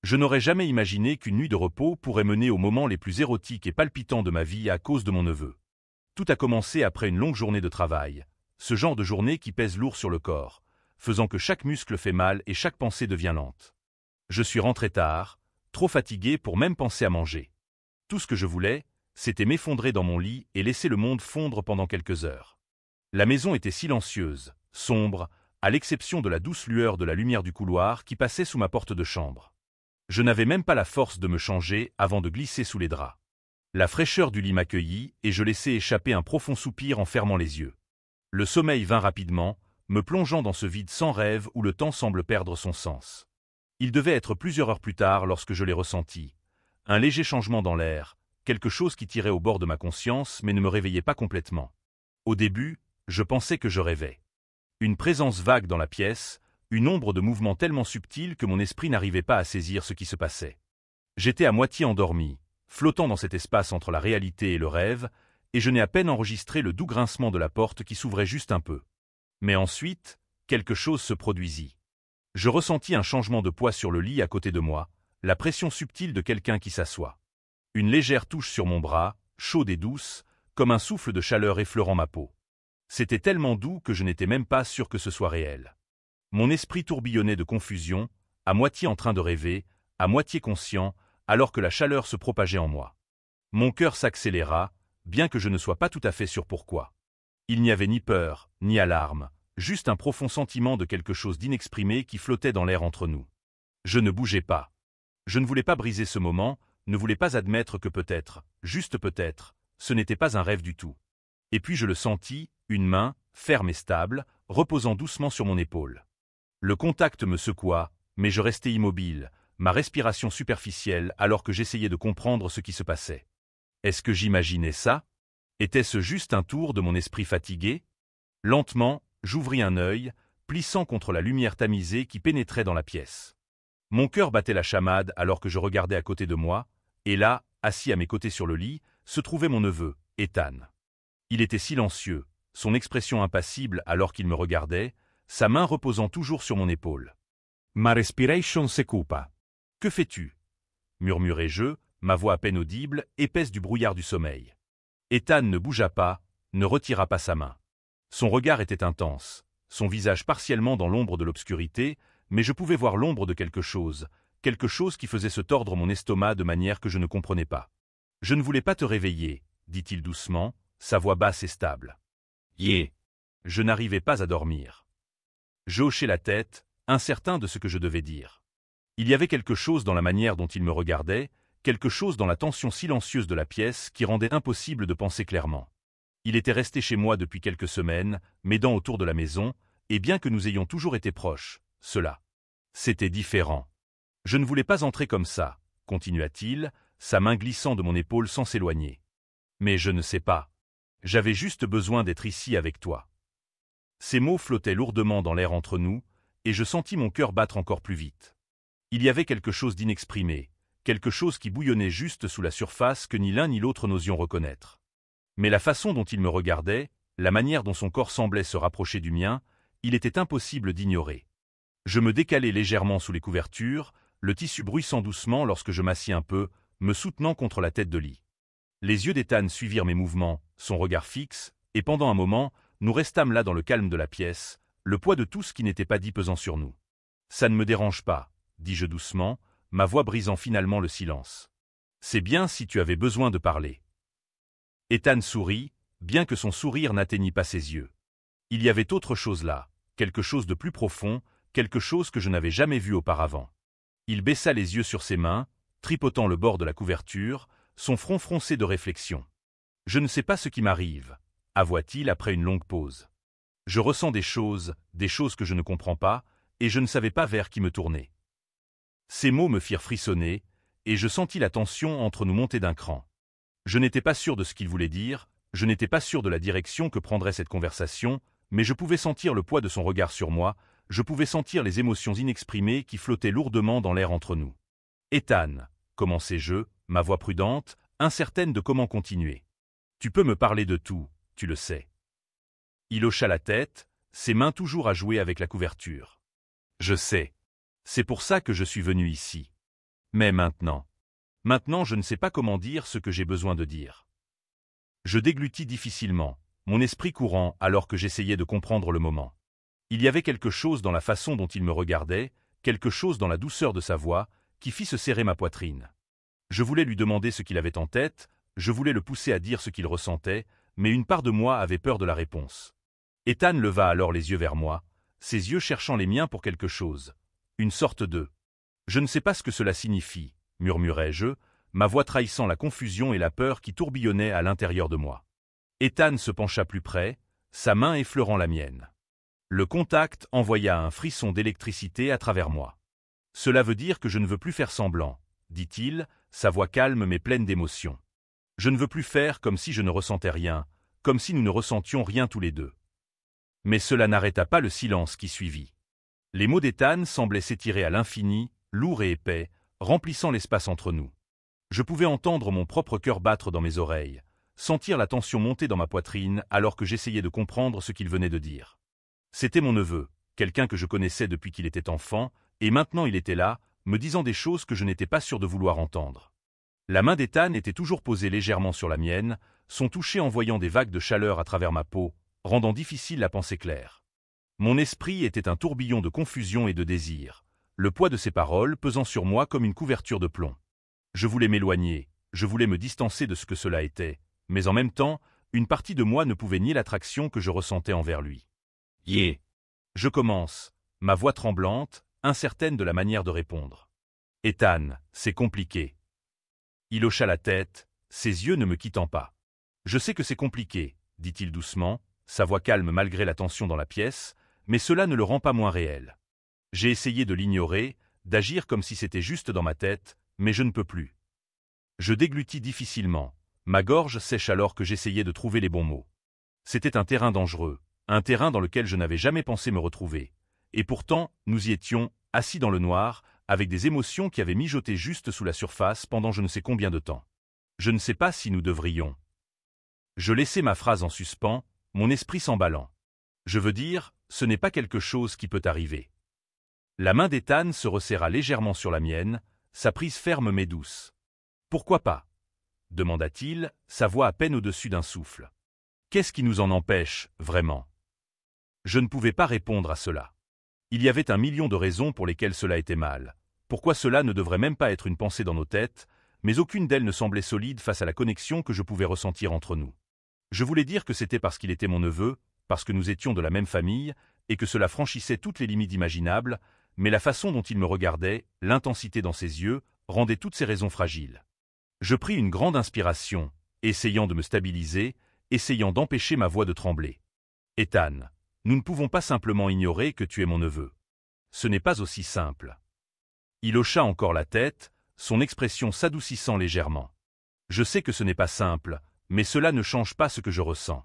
Je n'aurais jamais imaginé qu'une nuit de repos pourrait mener aux moments les plus érotiques et palpitants de ma vie à cause de mon neveu. Tout a commencé après une longue journée de travail, ce genre de journée qui pèse lourd sur le corps, faisant que chaque muscle fait mal et chaque pensée devient lente. Je suis rentré tard, trop fatigué pour même penser à manger. Tout ce que je voulais, c'était m'effondrer dans mon lit et laisser le monde fondre pendant quelques heures. La maison était silencieuse, sombre, à l'exception de la douce lueur de la lumière du couloir qui passait sous ma porte de chambre. Je n'avais même pas la force de me changer avant de glisser sous les draps. La fraîcheur du lit m'accueillit et je laissai échapper un profond soupir en fermant les yeux. Le sommeil vint rapidement, me plongeant dans ce vide sans rêve où le temps semble perdre son sens. Il devait être plusieurs heures plus tard lorsque je l'ai ressenti. Un léger changement dans l'air, quelque chose qui tirait au bord de ma conscience mais ne me réveillait pas complètement. Au début, je pensais que je rêvais. Une présence vague dans la pièce, une ombre de mouvement tellement subtile que mon esprit n'arrivait pas à saisir ce qui se passait. J'étais à moitié endormi, flottant dans cet espace entre la réalité et le rêve, et je n'ai à peine enregistré le doux grincement de la porte qui s'ouvrait juste un peu. Mais ensuite, quelque chose se produisit. Je ressentis un changement de poids sur le lit à côté de moi, la pression subtile de quelqu'un qui s'assoit. Une légère touche sur mon bras, chaude et douce, comme un souffle de chaleur effleurant ma peau. C'était tellement doux que je n'étais même pas sûr que ce soit réel. Mon esprit tourbillonnait de confusion, à moitié en train de rêver, à moitié conscient, alors que la chaleur se propageait en moi. Mon cœur s'accéléra, bien que je ne sois pas tout à fait sûr pourquoi. Il n'y avait ni peur, ni alarme, juste un profond sentiment de quelque chose d'inexprimé qui flottait dans l'air entre nous. Je ne bougeais pas. Je ne voulais pas briser ce moment, ne voulais pas admettre que peut-être, juste peut-être, ce n'était pas un rêve du tout. Et puis je le sentis, une main, ferme et stable, reposant doucement sur mon épaule. Le contact me secoua, mais je restais immobile, ma respiration superficielle alors que j'essayais de comprendre ce qui se passait. Est-ce que j'imaginais ça? Était-ce juste un tour de mon esprit fatigué? Lentement, j'ouvris un œil, plissant contre la lumière tamisée qui pénétrait dans la pièce. Mon cœur battait la chamade alors que je regardais à côté de moi, et là, assis à mes côtés sur le lit, se trouvait mon neveu, Ethan. Il était silencieux, son expression impassible alors qu'il me regardait, sa main reposant toujours sur mon épaule. Ma respiration se coupa. Que fais-tu? Murmurai-je, ma voix à peine audible, épaisse du brouillard du sommeil. Ethan ne bougea pas, ne retira pas sa main. Son regard était intense, son visage partiellement dans l'ombre de l'obscurité, mais je pouvais voir l'ombre de quelque chose qui faisait se tordre mon estomac de manière que je ne comprenais pas. « Je ne voulais pas te réveiller, » dit-il doucement, sa voix basse et stable. « Yeah !» Je n'arrivais pas à dormir. Je hochai la tête, incertain de ce que je devais dire. Il y avait quelque chose dans la manière dont il me regardait, quelque chose dans la tension silencieuse de la pièce qui rendait impossible de penser clairement. Il était resté chez moi depuis quelques semaines, m'aidant autour de la maison, et bien que nous ayons toujours été proches, c'était différent. Je ne voulais pas entrer comme ça, continua-t-il, sa main glissant de mon épaule sans s'éloigner. Mais je ne sais pas. J'avais juste besoin d'être ici avec toi. Ces mots flottaient lourdement dans l'air entre nous, et je sentis mon cœur battre encore plus vite. Il y avait quelque chose d'inexprimé, quelque chose qui bouillonnait juste sous la surface que ni l'un ni l'autre n'osions reconnaître. Mais la façon dont il me regardait, la manière dont son corps semblait se rapprocher du mien, il était impossible d'ignorer. Je me décalai légèrement sous les couvertures, le tissu bruissant doucement lorsque je m'assis un peu, me soutenant contre la tête de lit. Les yeux d'Ethan suivirent mes mouvements, son regard fixe, et pendant un moment, nous restâmes là dans le calme de la pièce, le poids de tout ce qui n'était pas dit pesant sur nous. « Ça ne me dérange pas, » dis-je doucement, ma voix brisant finalement le silence. « C'est bien si tu avais besoin de parler. » Ethan sourit, bien que son sourire n'atteignît pas ses yeux. Il y avait autre chose là, quelque chose de plus profond, quelque chose que je n'avais jamais vu auparavant. Il baissa les yeux sur ses mains, tripotant le bord de la couverture, son front froncé de réflexion. « Je ne sais pas ce qui m'arrive, » avoua-t-il après une longue pause. « Je ressens des choses que je ne comprends pas, et je ne savais pas vers qui me tourner. » Ces mots me firent frissonner, et je sentis la tension entre nous monter d'un cran. Je n'étais pas sûr de ce qu'il voulait dire, je n'étais pas sûr de la direction que prendrait cette conversation, mais je pouvais sentir le poids de son regard sur moi, je pouvais sentir les émotions inexprimées qui flottaient lourdement dans l'air entre nous. « Ethan, » commençai-je, ma voix prudente, incertaine de comment continuer. « Tu peux me parler de tout, tu le sais. » Il hocha la tête, ses mains toujours à jouer avec la couverture. « Je sais. C'est pour ça que je suis venu ici. Mais maintenant je ne sais pas comment dire ce que j'ai besoin de dire. Je déglutis difficilement, mon esprit courant alors que j'essayais de comprendre le moment. Il y avait quelque chose dans la façon dont il me regardait, quelque chose dans la douceur de sa voix, qui fit se serrer ma poitrine. Je voulais lui demander ce qu'il avait en tête, je voulais le pousser à dire ce qu'il ressentait, mais une part de moi avait peur de la réponse. Ethan leva alors les yeux vers moi, ses yeux cherchant les miens pour quelque chose. Une sorte de « Je ne sais pas ce que cela signifie », murmurai-je, ma voix trahissant la confusion et la peur qui tourbillonnaient à l'intérieur de moi. Ethan se pencha plus près, sa main effleurant la mienne. Le contact envoya un frisson d'électricité à travers moi. « Cela veut dire que je ne veux plus faire semblant », dit-il, sa voix calme mais pleine d'émotion. « Je ne veux plus faire comme si je ne ressentais rien, comme si nous ne ressentions rien tous les deux. » Mais cela n'arrêta pas le silence qui suivit. Les mots d'Ethan semblaient s'étirer à l'infini, lourds et épais, remplissant l'espace entre nous. Je pouvais entendre mon propre cœur battre dans mes oreilles, sentir la tension monter dans ma poitrine alors que j'essayais de comprendre ce qu'il venait de dire. C'était mon neveu, quelqu'un que je connaissais depuis qu'il était enfant, et maintenant il était là, me disant des choses que je n'étais pas sûr de vouloir entendre. La main d'Ethan était toujours posée légèrement sur la mienne, son toucher envoyant des vagues de chaleur à travers ma peau, rendant difficile la pensée claire. Mon esprit était un tourbillon de confusion et de désir, le poids de ses paroles pesant sur moi comme une couverture de plomb. Je voulais m'éloigner, je voulais me distancer de ce que cela était, mais en même temps, une partie de moi ne pouvait nier l'attraction que je ressentais envers lui. « Yeah !» Je commence, ma voix tremblante, incertaine de la manière de répondre. « Ethan, c'est compliqué. » Il hocha la tête, ses yeux ne me quittant pas. « Je sais que c'est compliqué, » dit-il doucement, sa voix calme malgré la tension dans la pièce, mais cela ne le rend pas moins réel. J'ai essayé de l'ignorer, d'agir comme si c'était juste dans ma tête, mais je ne peux plus. Je déglutis difficilement, ma gorge sèche alors que j'essayais de trouver les bons mots. C'était un terrain dangereux, un terrain dans lequel je n'avais jamais pensé me retrouver. Et pourtant, nous y étions, assis dans le noir, avec des émotions qui avaient mijoté juste sous la surface pendant je ne sais combien de temps. Je ne sais pas si nous devrions. Je laissai ma phrase en suspens, mon esprit s'emballant. Je veux dire, ce n'est pas quelque chose qui peut arriver. La main d'Ethan se resserra légèrement sur la mienne, sa prise ferme mais douce. « Pourquoi pas ?» demanda-t-il, sa voix à peine au-dessus d'un souffle. « Qu'est-ce qui nous en empêche, vraiment ?» Je ne pouvais pas répondre à cela. Il y avait un million de raisons pour lesquelles cela était mal. Pourquoi cela ne devrait même pas être une pensée dans nos têtes, mais aucune d'elles ne semblait solide face à la connexion que je pouvais ressentir entre nous. Je voulais dire que c'était parce qu'il était mon neveu, parce que nous étions de la même famille, et que cela franchissait toutes les limites imaginables, mais la façon dont il me regardait, l'intensité dans ses yeux, rendait toutes ces raisons fragiles. Je pris une grande inspiration, essayant de me stabiliser, essayant d'empêcher ma voix de trembler. « Ethan, nous ne pouvons pas simplement ignorer que tu es mon neveu. Ce n'est pas aussi simple. » Il hocha encore la tête, son expression s'adoucissant légèrement. « Je sais que ce n'est pas simple, mais cela ne change pas ce que je ressens. »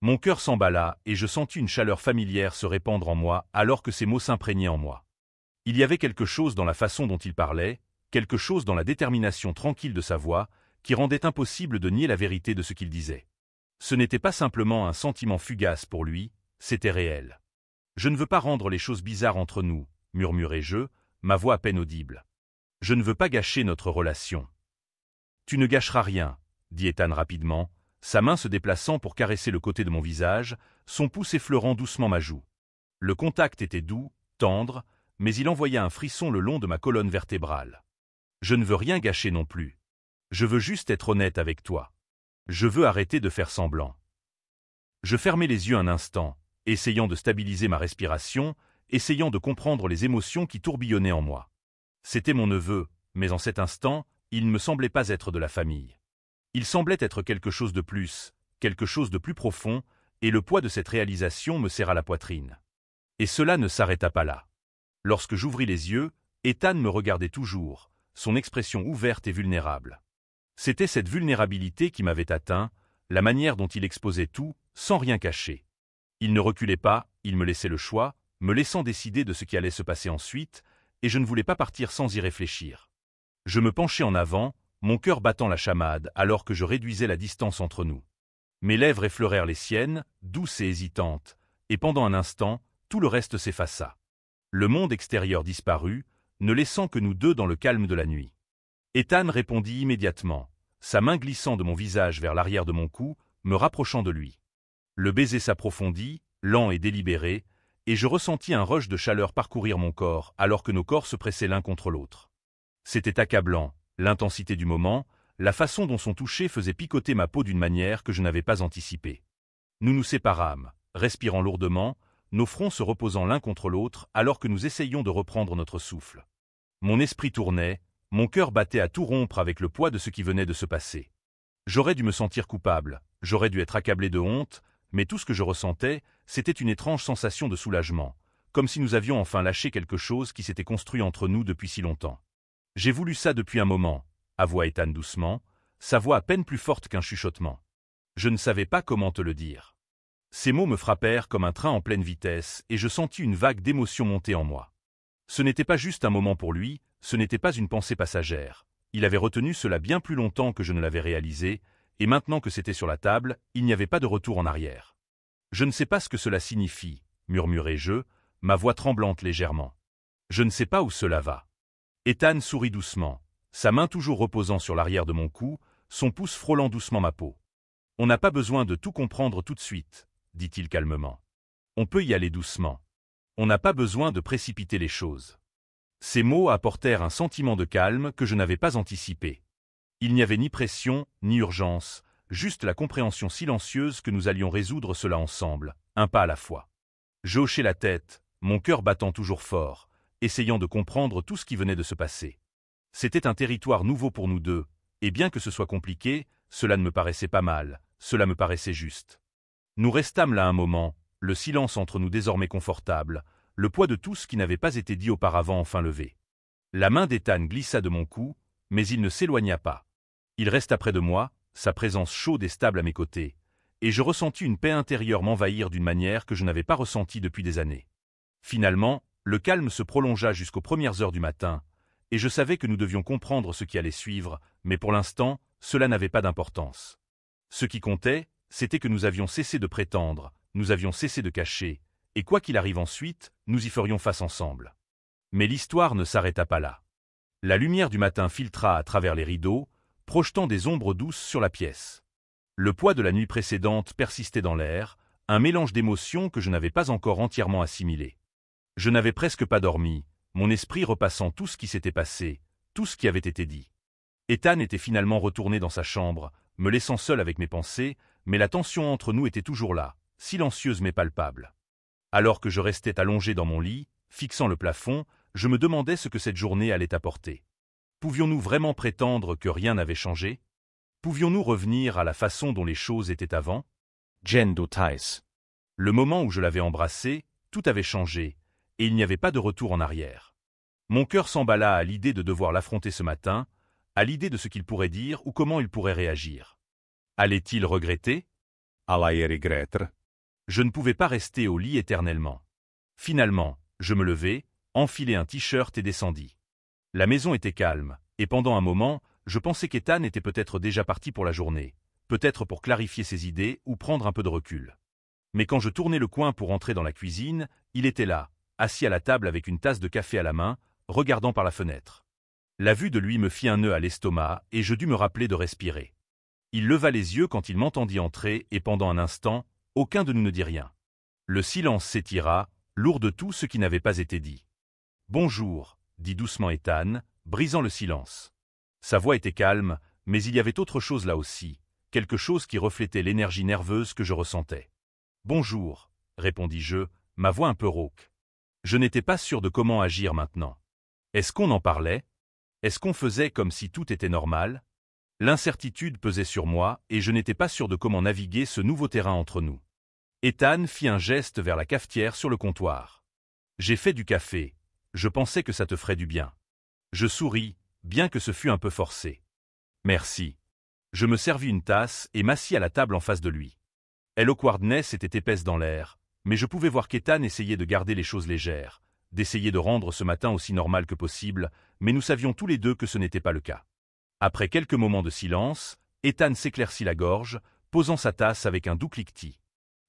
Mon cœur s'emballa et je sentis une chaleur familière se répandre en moi alors que ces mots s'imprégnaient en moi. Il y avait quelque chose dans la façon dont il parlait, quelque chose dans la détermination tranquille de sa voix, qui rendait impossible de nier la vérité de ce qu'il disait. Ce n'était pas simplement un sentiment fugace pour lui, c'était réel. « Je ne veux pas rendre les choses bizarres entre nous, » murmurai-je, ma voix à peine audible. « Je ne veux pas gâcher notre relation. »« Tu ne gâcheras rien, » dit Ethan rapidement, sa main se déplaçant pour caresser le côté de mon visage, son pouce effleurant doucement ma joue. Le contact était doux, tendre, mais il envoya un frisson le long de ma colonne vertébrale. Je ne veux rien gâcher non plus. Je veux juste être honnête avec toi. Je veux arrêter de faire semblant. Je fermai les yeux un instant, essayant de stabiliser ma respiration, essayant de comprendre les émotions qui tourbillonnaient en moi. C'était mon neveu, mais en cet instant, il ne me semblait pas être de la famille. Il semblait être quelque chose de plus profond, et le poids de cette réalisation me serra la poitrine. Et cela ne s'arrêta pas là. Lorsque j'ouvris les yeux, Ethan me regardait toujours, son expression ouverte et vulnérable. C'était cette vulnérabilité qui m'avait atteint, la manière dont il exposait tout, sans rien cacher. Il ne reculait pas, il me laissait le choix, me laissant décider de ce qui allait se passer ensuite, et je ne voulais pas partir sans y réfléchir. Je me penchai en avant, mon cœur battant la chamade alors que je réduisais la distance entre nous. Mes lèvres effleurèrent les siennes, douces et hésitantes, et pendant un instant, tout le reste s'effaça. Le monde extérieur disparut, ne laissant que nous deux dans le calme de la nuit. Ethan répondit immédiatement, sa main glissant de mon visage vers l'arrière de mon cou, me rapprochant de lui. Le baiser s'approfondit, lent et délibéré, et je ressentis un rush de chaleur parcourir mon corps alors que nos corps se pressaient l'un contre l'autre. C'était accablant, l'intensité du moment, la façon dont son toucher faisait picoter ma peau d'une manière que je n'avais pas anticipée. Nous nous séparâmes, respirant lourdement, nos fronts se reposant l'un contre l'autre alors que nous essayions de reprendre notre souffle. Mon esprit tournait, mon cœur battait à tout rompre avec le poids de ce qui venait de se passer. J'aurais dû me sentir coupable, j'aurais dû être accablé de honte, mais tout ce que je ressentais, c'était une étrange sensation de soulagement, comme si nous avions enfin lâché quelque chose qui s'était construit entre nous depuis si longtemps. J'ai voulu ça depuis un moment, avoua Ethan doucement, sa voix à peine plus forte qu'un chuchotement. Je ne savais pas comment te le dire. Ces mots me frappèrent comme un train en pleine vitesse et je sentis une vague d'émotion monter en moi. Ce n'était pas juste un moment pour lui, ce n'était pas une pensée passagère. Il avait retenu cela bien plus longtemps que je ne l'avais réalisé, et maintenant que c'était sur la table, il n'y avait pas de retour en arrière. Je ne sais pas ce que cela signifie, murmurai-je, ma voix tremblante légèrement. Je ne sais pas où cela va. Ethan sourit doucement, sa main toujours reposant sur l'arrière de mon cou, son pouce frôlant doucement ma peau. On n'a pas besoin de tout comprendre tout de suite, dit-il calmement. On peut y aller doucement. On n'a pas besoin de précipiter les choses. Ces mots apportèrent un sentiment de calme que je n'avais pas anticipé. Il n'y avait ni pression, ni urgence, juste la compréhension silencieuse que nous allions résoudre cela ensemble, un pas à la fois. Je hochai la tête, mon cœur battant toujours fort, essayant de comprendre tout ce qui venait de se passer. C'était un territoire nouveau pour nous deux, et bien que ce soit compliqué, cela ne me paraissait pas mal, cela me paraissait juste. Nous restâmes là un moment, le silence entre nous désormais confortable, le poids de tout ce qui n'avait pas été dit auparavant enfin levé. La main d'Ethan glissa de mon cou, mais il ne s'éloigna pas. Il resta près de moi, sa présence chaude et stable à mes côtés, et je ressentis une paix intérieure m'envahir d'une manière que je n'avais pas ressentie depuis des années. Finalement, le calme se prolongea jusqu'aux premières heures du matin, et je savais que nous devions comprendre ce qui allait suivre, mais pour l'instant, cela n'avait pas d'importance. Ce qui comptait, c'était que nous avions cessé de prétendre, nous avions cessé de cacher, et quoi qu'il arrive ensuite, nous y ferions face ensemble. Mais l'histoire ne s'arrêta pas là. La lumière du matin filtra à travers les rideaux, projetant des ombres douces sur la pièce. Le poids de la nuit précédente persistait dans l'air, un mélange d'émotions que je n'avais pas encore entièrement assimilé. Je n'avais presque pas dormi, mon esprit repassant tout ce qui s'était passé, tout ce qui avait été dit. Ethan était finalement retourné dans sa chambre, me laissant seul avec mes pensées, mais la tension entre nous était toujours là, silencieuse mais palpable. Alors que je restais allongé dans mon lit, fixant le plafond, je me demandais ce que cette journée allait apporter. Pouvions-nous vraiment prétendre que rien n'avait changé? Pouvions-nous revenir à la façon dont les choses étaient avant? Jendo Thais. Le moment où je l'avais embrassé, tout avait changé, et il n'y avait pas de retour en arrière. Mon cœur s'emballa à l'idée de devoir l'affronter ce matin, à l'idée de ce qu'il pourrait dire ou comment il pourrait réagir. Allait-il regretter? Allai regretter. Je ne pouvais pas rester au lit éternellement. Finalement, je me levai, enfilai un t-shirt et descendis. La maison était calme, et pendant un moment, je pensais qu'Ethan était peut-être déjà parti pour la journée, peut-être pour clarifier ses idées ou prendre un peu de recul. Mais quand je tournai le coin pour entrer dans la cuisine, il était là, assis à la table avec une tasse de café à la main, regardant par la fenêtre. La vue de lui me fit un nœud à l'estomac et je dus me rappeler de respirer. Il leva les yeux quand il m'entendit entrer et pendant un instant, aucun de nous ne dit rien. Le silence s'étira, lourd de tout ce qui n'avait pas été dit. « Bonjour », dit doucement Ethan, brisant le silence. Sa voix était calme, mais il y avait autre chose là aussi, quelque chose qui reflétait l'énergie nerveuse que je ressentais. « Bonjour », répondis-je, ma voix un peu rauque. Je n'étais pas sûr de comment agir maintenant. Est-ce qu'on en parlait? Est-ce qu'on faisait comme si tout était normal? L'incertitude pesait sur moi et je n'étais pas sûr de comment naviguer ce nouveau terrain entre nous. Ethan fit un geste vers la cafetière sur le comptoir. « J'ai fait du café. Je pensais que ça te ferait du bien. » Je souris, bien que ce fût un peu forcé. « Merci. » Je me servis une tasse et m'assis à la table en face de lui. Eloquardness était épaisse dans l'air, mais je pouvais voir qu'Ethan essayait de garder les choses légères, d'essayer de rendre ce matin aussi normal que possible, mais nous savions tous les deux que ce n'était pas le cas. Après quelques moments de silence, Ethan s'éclaircit la gorge, posant sa tasse avec un doux cliquetis.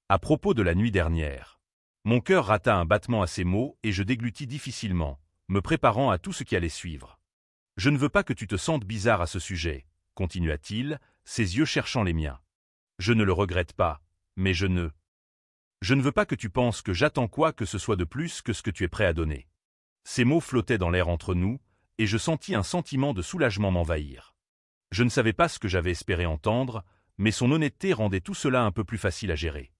À propos de la nuit dernière. Mon cœur rata un battement à ces mots et je déglutis difficilement, me préparant à tout ce qui allait suivre. « Je ne veux pas que tu te sentes bizarre à ce sujet, » continua-t-il, ses yeux cherchant les miens. « Je ne le regrette pas, mais je ne veux pas que tu penses que j'attends quoi que ce soit de plus que ce que tu es prêt à donner. » Ces mots flottaient dans l'air entre nous, et je sentis un sentiment de soulagement m'envahir. Je ne savais pas ce que j'avais espéré entendre, mais son honnêteté rendait tout cela un peu plus facile à gérer.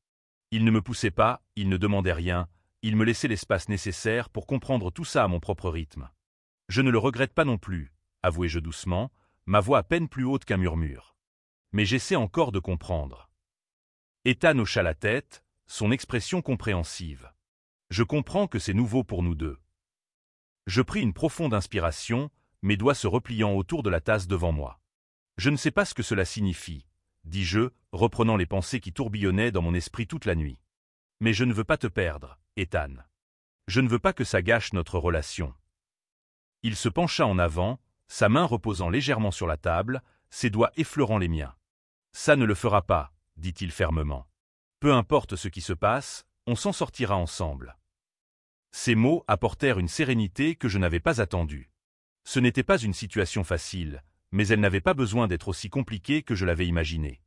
Il ne me poussait pas, il ne demandait rien, il me laissait l'espace nécessaire pour comprendre tout ça à mon propre rythme. « Je ne le regrette pas non plus, » avouai-je doucement, ma voix à peine plus haute qu'un murmure. « Mais j'essaie encore de comprendre. » Ethan hocha la tête, son expression compréhensive. « Je comprends que c'est nouveau pour nous deux. » Je pris une profonde inspiration, mes doigts se repliant autour de la tasse devant moi. « Je ne sais pas ce que cela signifie, » dis-je, reprenant les pensées qui tourbillonnaient dans mon esprit toute la nuit. « Mais je ne veux pas te perdre, Ethan. Je ne veux pas que ça gâche notre relation. » Il se pencha en avant, sa main reposant légèrement sur la table, ses doigts effleurant les miens. « Ça ne le fera pas, » dit-il fermement. « Peu importe ce qui se passe, on s'en sortira ensemble. » Ces mots apportèrent une sérénité que je n'avais pas attendue. Ce n'était pas une situation facile, mais elle n'avait pas besoin d'être aussi compliquée que je l'avais imaginé.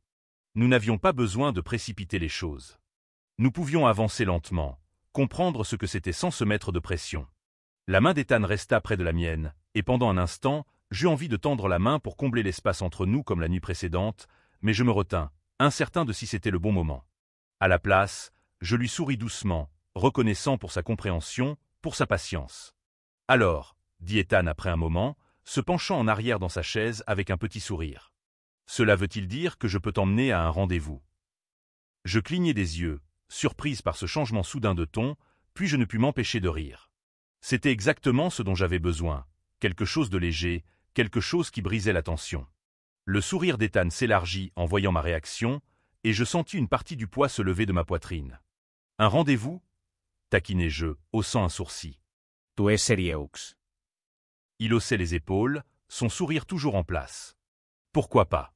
Nous n'avions pas besoin de précipiter les choses. Nous pouvions avancer lentement, comprendre ce que c'était sans se mettre de pression. La main d'Ethan resta près de la mienne, et pendant un instant, j'eus envie de tendre la main pour combler l'espace entre nous comme la nuit précédente, mais je me retins, incertain de si c'était le bon moment. À la place, je lui souris doucement, reconnaissant pour sa compréhension, pour sa patience. « Alors, » dit Ethan après un moment, se penchant en arrière dans sa chaise avec un petit sourire. « Cela veut-il dire que je peux t'emmener à un rendez-vous » Je clignai des yeux, surprise par ce changement soudain de ton, puis je ne pus m'empêcher de rire. C'était exactement ce dont j'avais besoin, quelque chose de léger, quelque chose qui brisait la tension. Le sourire d'Ethan s'élargit en voyant ma réaction, et je sentis une partie du poids se lever de ma poitrine. « Un rendez-vous » taquinai-je, haussant un sourcil. « Tu es serieux ?» Il haussait les épaules, son sourire toujours en place. « Pourquoi pas?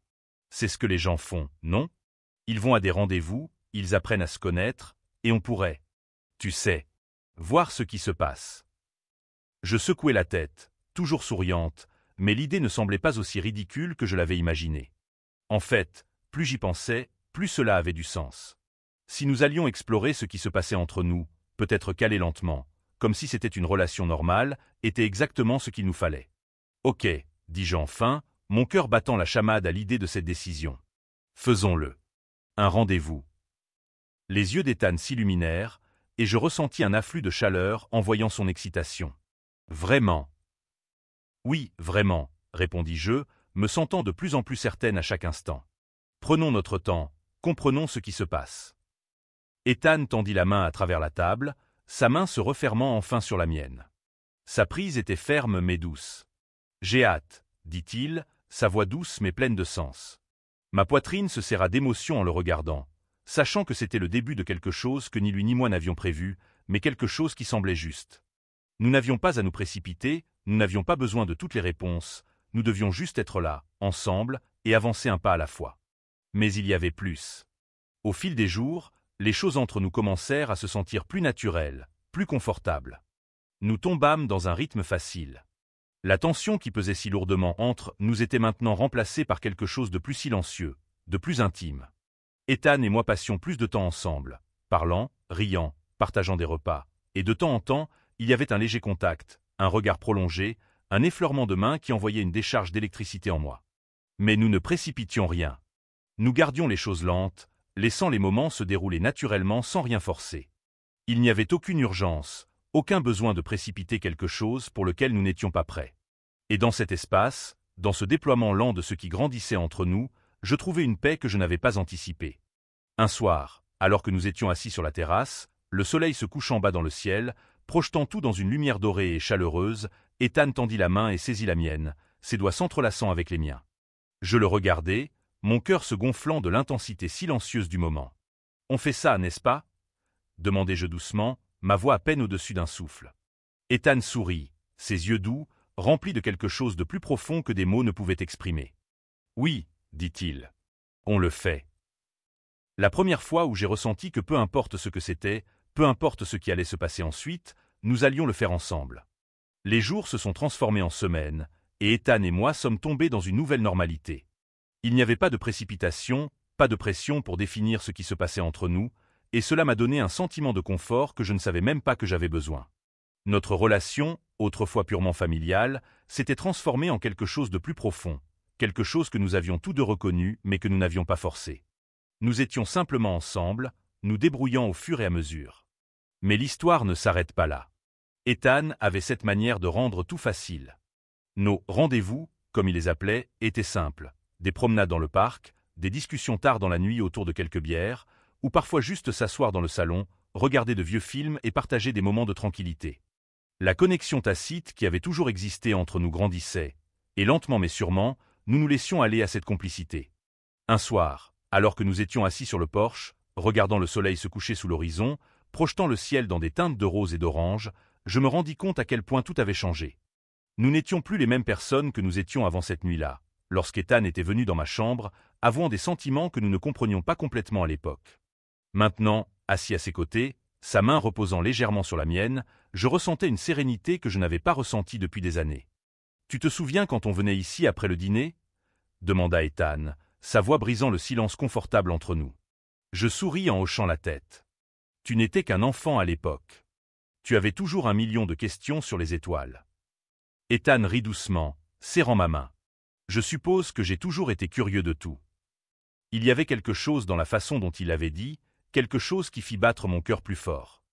C'est ce que les gens font, non? Ils vont à des rendez-vous, ils apprennent à se connaître, et on pourrait, tu sais, voir ce qui se passe. » Je secouai la tête, toujours souriante, mais l'idée ne semblait pas aussi ridicule que je l'avais imaginé. En fait, plus j'y pensais, plus cela avait du sens. Si nous allions explorer ce qui se passait entre nous, peut-être caler lentement, comme si c'était une relation normale, était exactement ce qu'il nous fallait. « Ok, » dis-je enfin, mon cœur battant la chamade à l'idée de cette décision. « Faisons-le. Un rendez-vous. » Les yeux d'Ethan s'illuminèrent, et je ressentis un afflux de chaleur en voyant son excitation. « Vraiment? » »« Oui, vraiment, » répondis-je, me sentant de plus en plus certaine à chaque instant. « Prenons notre temps, comprenons ce qui se passe. » Ethan tendit la main à travers la table, sa main se refermant enfin sur la mienne. Sa prise était ferme mais douce. « J'ai hâte, » dit-il, sa voix douce mais pleine de sens. Ma poitrine se serra d'émotion en le regardant, sachant que c'était le début de quelque chose que ni lui ni moi n'avions prévu, mais quelque chose qui semblait juste. Nous n'avions pas à nous précipiter, nous n'avions pas besoin de toutes les réponses, nous devions juste être là, ensemble, et avancer un pas à la fois. Mais il y avait plus. Au fil des jours, les choses entre nous commencèrent à se sentir plus naturelles, plus confortables. Nous tombâmes dans un rythme facile. La tension qui pesait si lourdement entre nous était maintenant remplacée par quelque chose de plus silencieux, de plus intime. Ethan et moi passions plus de temps ensemble, parlant, riant, partageant des repas, et de temps en temps, il y avait un léger contact, un regard prolongé, un effleurement de main qui envoyait une décharge d'électricité en moi. Mais nous ne précipitions rien. Nous gardions les choses lentes, laissant les moments se dérouler naturellement sans rien forcer. Il n'y avait aucune urgence, aucun besoin de précipiter quelque chose pour lequel nous n'étions pas prêts. Et dans cet espace, dans ce déploiement lent de ce qui grandissait entre nous, je trouvais une paix que je n'avais pas anticipée. Un soir, alors que nous étions assis sur la terrasse, le soleil se couchant bas dans le ciel, projetant tout dans une lumière dorée et chaleureuse, Ethan tendit la main et saisit la mienne, ses doigts s'entrelaçant avec les miens. Je le regardais, mon cœur se gonflant de l'intensité silencieuse du moment. « On fait ça, n'est-ce pas ?» demandai-je doucement, ma voix à peine au-dessus d'un souffle. Ethan sourit, ses yeux doux, remplis de quelque chose de plus profond que des mots ne pouvaient exprimer. « Oui, » dit-il. « On le fait. » La première fois où j'ai ressenti que peu importe ce que c'était, peu importe ce qui allait se passer ensuite, nous allions le faire ensemble. Les jours se sont transformés en semaines, et Ethan et moi sommes tombés dans une nouvelle normalité. Il n'y avait pas de précipitation, pas de pression pour définir ce qui se passait entre nous, et cela m'a donné un sentiment de confort que je ne savais même pas que j'avais besoin. Notre relation, autrefois purement familiale, s'était transformée en quelque chose de plus profond, quelque chose que nous avions tous deux reconnu mais que nous n'avions pas forcé. Nous étions simplement ensemble, nous débrouillant au fur et à mesure. Mais l'histoire ne s'arrête pas là. Ethan avait cette manière de rendre tout facile. Nos « rendez-vous », comme il les appelait, étaient simples. Des promenades dans le parc, des discussions tard dans la nuit autour de quelques bières, ou parfois juste s'asseoir dans le salon, regarder de vieux films et partager des moments de tranquillité. La connexion tacite qui avait toujours existé entre nous grandissait, et lentement mais sûrement, nous nous laissions aller à cette complicité. Un soir, alors que nous étions assis sur le porche, regardant le soleil se coucher sous l'horizon, projetant le ciel dans des teintes de rose et d'orange, je me rendis compte à quel point tout avait changé. Nous n'étions plus les mêmes personnes que nous étions avant cette nuit-là, lorsqu'Ethan était venu dans ma chambre, avouant des sentiments que nous ne comprenions pas complètement à l'époque. Maintenant, assis à ses côtés, sa main reposant légèrement sur la mienne, je ressentais une sérénité que je n'avais pas ressentie depuis des années. « Tu te souviens quand on venait ici après le dîner ?» demanda Ethan, sa voix brisant le silence confortable entre nous. Je souris en hochant la tête. « Tu n'étais qu'un enfant à l'époque. Tu avais toujours 1 million de questions sur les étoiles. » Ethan rit doucement, serrant ma main. Je suppose que j'ai toujours été curieux de tout. Il y avait quelque chose dans la façon dont il l'avait dit, quelque chose qui fit battre mon cœur plus fort.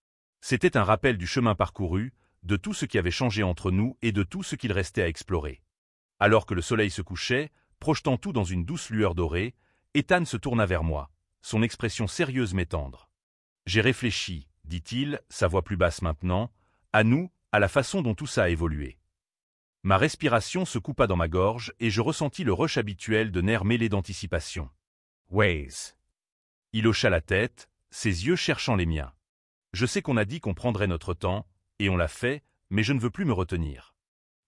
C'était un rappel du chemin parcouru, de tout ce qui avait changé entre nous et de tout ce qu'il restait à explorer. Alors que le soleil se couchait, projetant tout dans une douce lueur dorée, Ethan se tourna vers moi, son expression sérieuse mais tendre. « J'ai réfléchi, dit-il, sa voix plus basse maintenant, à nous, à la façon dont tout ça a évolué. » Ma respiration se coupa dans ma gorge et je ressentis le rush habituel de nerfs mêlés d'anticipation. « Waze. » Il hocha la tête, ses yeux cherchant les miens. Je sais qu'on a dit qu'on prendrait notre temps, et on l'a fait, mais je ne veux plus me retenir.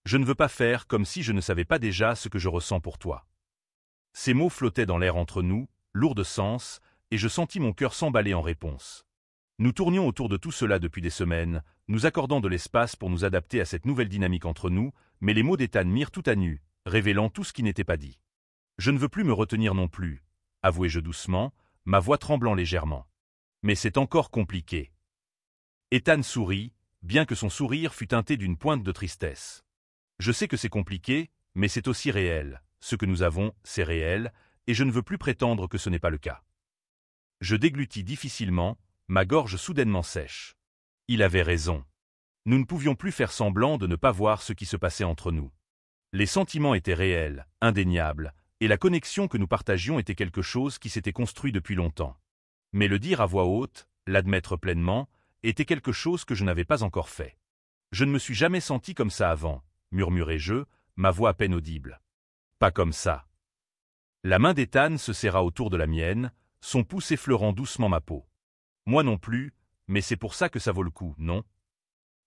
Je ne veux pas faire comme si je ne savais pas déjà ce que je ressens pour toi. Ces mots flottaient dans l'air entre nous, lourds de sens, et je sentis mon cœur s'emballer en réponse. Nous tournions autour de tout cela depuis des semaines, nous accordant de l'espace pour nous adapter à cette nouvelle dynamique entre nous, mais les mots d'Ethan mirent tout à nu, révélant tout ce qui n'était pas dit. Je ne veux plus me retenir non plus, avouai-je doucement, ma voix tremblant légèrement. Mais c'est encore compliqué. Ethan sourit, bien que son sourire fût teinté d'une pointe de tristesse. Je sais que c'est compliqué, mais c'est aussi réel. Ce que nous avons, c'est réel, et je ne veux plus prétendre que ce n'est pas le cas. Je déglutis difficilement, ma gorge soudainement sèche. Il avait raison. Nous ne pouvions plus faire semblant de ne pas voir ce qui se passait entre nous. Les sentiments étaient réels, indéniables, et la connexion que nous partagions était quelque chose qui s'était construit depuis longtemps. Mais le dire à voix haute, l'admettre pleinement, était quelque chose que je n'avais pas encore fait. Je ne me suis jamais senti comme ça avant, murmurai-je, ma voix à peine audible. Pas comme ça. La main d'Ethan se serra autour de la mienne, son pouce effleurant doucement ma peau. Moi non plus, mais c'est pour ça que ça vaut le coup, non?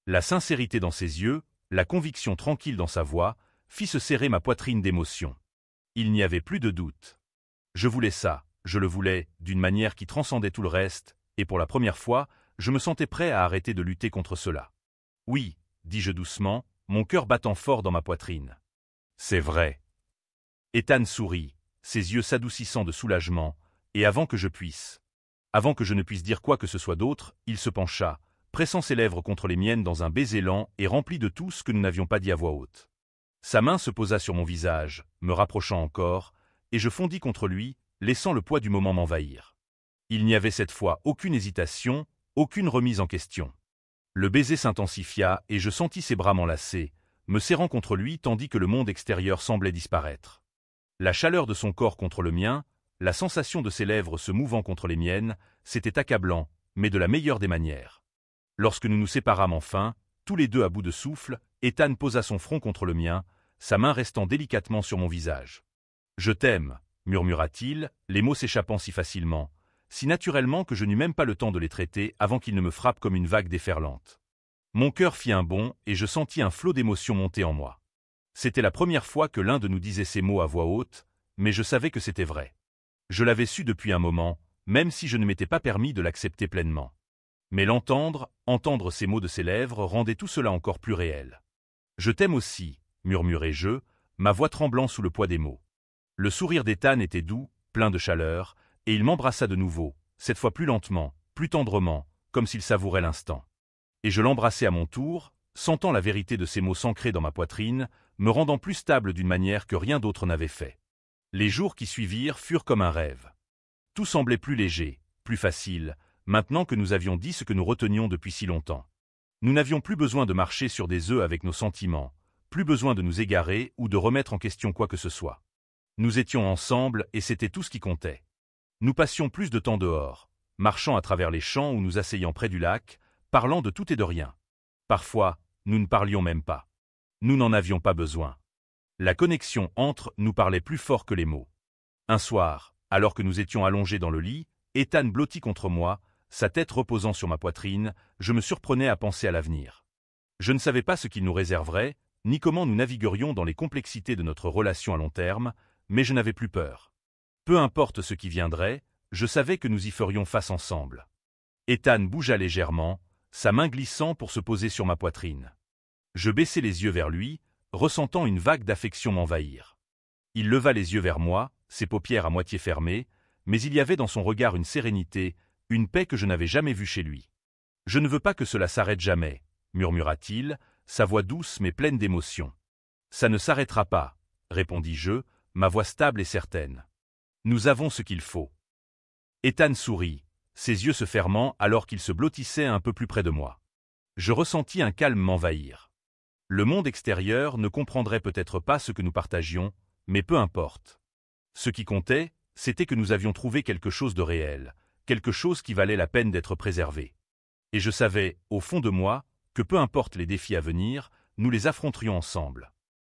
La sincérité dans ses yeux, la conviction tranquille dans sa voix, fit se serrer ma poitrine d'émotion. Il n'y avait plus de doute. Je voulais ça, je le voulais, d'une manière qui transcendait tout le reste, et pour la première fois, je me sentais prêt à arrêter de lutter contre cela. Oui, dis-je doucement, mon cœur battant fort dans ma poitrine. C'est vrai. Ethan sourit, ses yeux s'adoucissant de soulagement, et avant que je ne puisse dire quoi que ce soit d'autre, il se pencha, pressant ses lèvres contre les miennes dans un baiser lent et rempli de tout ce que nous n'avions pas dit à voix haute. Sa main se posa sur mon visage, me rapprochant encore, et je fondis contre lui, laissant le poids du moment m'envahir. Il n'y avait cette fois aucune hésitation, aucune remise en question. Le baiser s'intensifia et je sentis ses bras m'enlacer, me serrant contre lui tandis que le monde extérieur semblait disparaître. La chaleur de son corps contre le mien, la sensation de ses lèvres se mouvant contre les miennes, c'était accablant, mais de la meilleure des manières. Lorsque nous nous séparâmes enfin, tous les deux à bout de souffle, Ethan posa son front contre le mien, sa main restant délicatement sur mon visage. « Je t'aime » murmura-t-il, les mots s'échappant si facilement, si naturellement que je n'eus même pas le temps de les traiter avant qu'ils ne me frappent comme une vague déferlante. Mon cœur fit un bond et je sentis un flot d'émotions monter en moi. C'était la première fois que l'un de nous disait ces mots à voix haute, mais je savais que c'était vrai. Je l'avais su depuis un moment, même si je ne m'étais pas permis de l'accepter pleinement. Mais entendre ces mots de ses lèvres rendait tout cela encore plus réel. Je t'aime aussi, murmurai-je, ma voix tremblant sous le poids des mots. Le sourire d'Ethan était doux, plein de chaleur, et il m'embrassa de nouveau, cette fois plus lentement, plus tendrement, comme s'il savourait l'instant. Et je l'embrassai à mon tour, sentant la vérité de ces mots s'ancrer dans ma poitrine, me rendant plus stable d'une manière que rien d'autre n'avait fait. Les jours qui suivirent furent comme un rêve. Tout semblait plus léger, plus facile, maintenant que nous avions dit ce que nous retenions depuis si longtemps. Nous n'avions plus besoin de marcher sur des œufs avec nos sentiments, plus besoin de nous égarer ou de remettre en question quoi que ce soit. Nous étions ensemble et c'était tout ce qui comptait. Nous passions plus de temps dehors, marchant à travers les champs ou nous asseyant près du lac, parlant de tout et de rien. Parfois, nous ne parlions même pas. Nous n'en avions pas besoin. La connexion entre nous parlait plus fort que les mots. Un soir, alors que nous étions allongés dans le lit, Ethan blotti contre moi, sa tête reposant sur ma poitrine, je me surprenais à penser à l'avenir. Je ne savais pas ce qu'il nous réserverait, ni comment nous naviguerions dans les complexités de notre relation à long terme, mais je n'avais plus peur. Peu importe ce qui viendrait, je savais que nous y ferions face ensemble. Ethan bougea légèrement, sa main glissant pour se poser sur ma poitrine. Je baissai les yeux vers lui, ressentant une vague d'affection m'envahir. Il leva les yeux vers moi, ses paupières à moitié fermées, mais il y avait dans son regard une sérénité, une paix que je n'avais jamais vue chez lui. « Je ne veux pas que cela s'arrête jamais », murmura-t-il, sa voix douce mais pleine d'émotion. « Ça ne s'arrêtera pas », répondis-je, ma voix stable et certaine. « Nous avons ce qu'il faut. » Ethan sourit, ses yeux se fermant alors qu'il se blottissait un peu plus près de moi. Je ressentis un calme m'envahir. Le monde extérieur ne comprendrait peut-être pas ce que nous partagions, mais peu importe. Ce qui comptait, c'était que nous avions trouvé quelque chose de réel, quelque chose qui valait la peine d'être préservé. Et je savais, au fond de moi, que peu importe les défis à venir, nous les affronterions ensemble.